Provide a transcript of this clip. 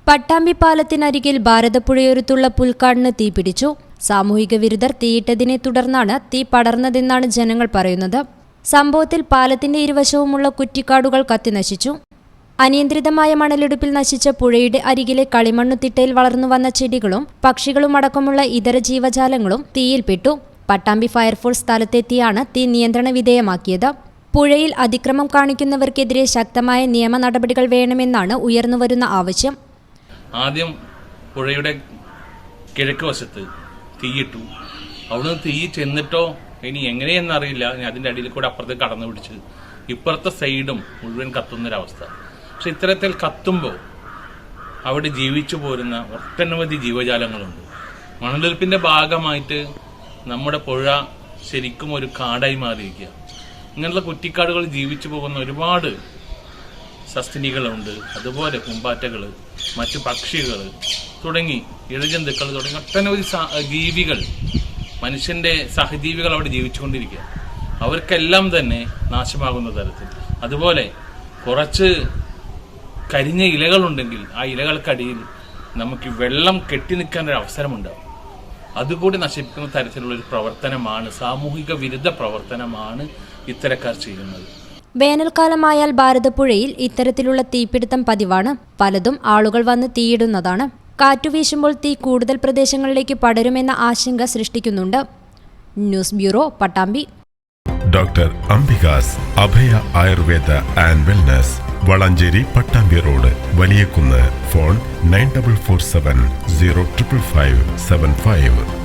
പട്ടാമ്പി പാലത്തിനരികിൽ ഭാരതപ്പുഴയോരത്തുള്ള പുൽക്കാടിന് തീപിടിച്ചു. സാമൂഹിക വിരുദ്ധർ തീയിട്ടതിനെ തുടർന്നാണ് തീ പടർന്നതെന്നാണ് ജനങ്ങൾ പറയുന്നത്. സംഭവത്തിൽ പാലത്തിന്റെ ഇരുവശവുമുള്ള കുറ്റിക്കാടുകൾ കത്തിനശിച്ചു. അനിയന്ത്രിതമായ മണലെടുപ്പിൽ നശിച്ച പുഴയുടെ അരികിലെ കളിമണ്ണുതിട്ടയിൽ വളർന്നു വന്ന ചെടികളും പക്ഷികളും അടക്കമുള്ള ഇതര ജീവജാലങ്ങളും തീയിൽപ്പെട്ടു. പട്ടാമ്പി ഫയർഫോഴ്സ് സ്ഥലത്തെത്തിയാണ് തീ നിയന്ത്രണ വിധേയമാക്കിയത്. പുഴയിൽ അതിക്രമം കാണിക്കുന്നവർക്കെതിരെ ശക്തമായ നിയമ നടപടികൾ വേണമെന്നാണ് ഉയർന്നുവരുന്ന ആവശ്യം. ആദ്യം പുഴയുടെ കിഴക്ക് വശത്ത് തീയിട്ടു. അവിടുന്ന് തീ ചെന്നിട്ടോ ഇനി എങ്ങനെയെന്നറിയില്ല, അതിൻ്റെ അടിയിൽ കൂടെ അപ്പുറത്തേക്ക് കടന്നു പിടിച്ച് ഇപ്പുറത്തെ സൈഡും മുഴുവൻ കത്തുന്നൊരവസ്ഥ. പക്ഷെ ഇത്തരത്തിൽ കത്തുമ്പോൾ അവിടെ ജീവിച്ചു പോരുന്ന ഒട്ടനവധി ജീവജാലങ്ങളുണ്ട്. മണലെടുപ്പിന്റെ ഭാഗമായിട്ട് നമ്മുടെ പുഴ ശരിക്കും ഒരു കാടായി മാറിയിരിക്കുക. ഇങ്ങനെയുള്ള കുറ്റിക്കാടുകൾ ജീവിച്ചു പോകുന്ന ഒരുപാട് സസ്തനികളുണ്ട്. അതുപോലെ പൂമ്പാറ്റകൾ, മറ്റു പക്ഷികൾ തുടങ്ങി ഇഴജന്തുക്കൾ തുടങ്ങി ഒട്ടനവധി ജീവികൾ, മനുഷ്യന്റെ സഹജീവികൾ അവിടെ ജീവിച്ചുകൊണ്ടിരിക്കുക. അവർക്കെല്ലാം തന്നെ നാശമാകുന്ന തരത്തിൽ. അതുപോലെ കുറച്ച് കരിഞ്ഞ ഇലകളുണ്ടെങ്കിൽ ആ ഇലകൾക്കടിയിൽ നമുക്ക് വെള്ളം കെട്ടി നിൽക്കാനൊരു അവസരമുണ്ടാവും. അതുകൂടി നശിപ്പിക്കുന്ന തരത്തിലുള്ള ഒരു പ്രവർത്തനമാണ്, സാമൂഹിക വിരുദ്ധ പ്രവർത്തനമാണ് ഇത്തരക്കാർ ചെയ്യുന്നത്. വേനൽക്കാലമായാൽ ഭാരതപ്പുഴയിൽ ഇത്തരത്തിലുള്ള തീപിടുത്തം പതിവാണ്. പലതും ആളുകൾ വന്ന് തീയിടുന്നതാണ്. കാറ്റുവീശുമ്പോൾ തീ കൂടുതൽ പ്രദേശങ്ങളിലേക്ക് പടരുമെന്ന ആശങ്ക സൃഷ്ടിക്കുന്നുണ്ട്. News bureau, Pattambi. Doctor Ambika's Abhaya Ayurveda and wellness, Valanchery Pattambi road, Valiyakunnu. Phone 9447 0555575.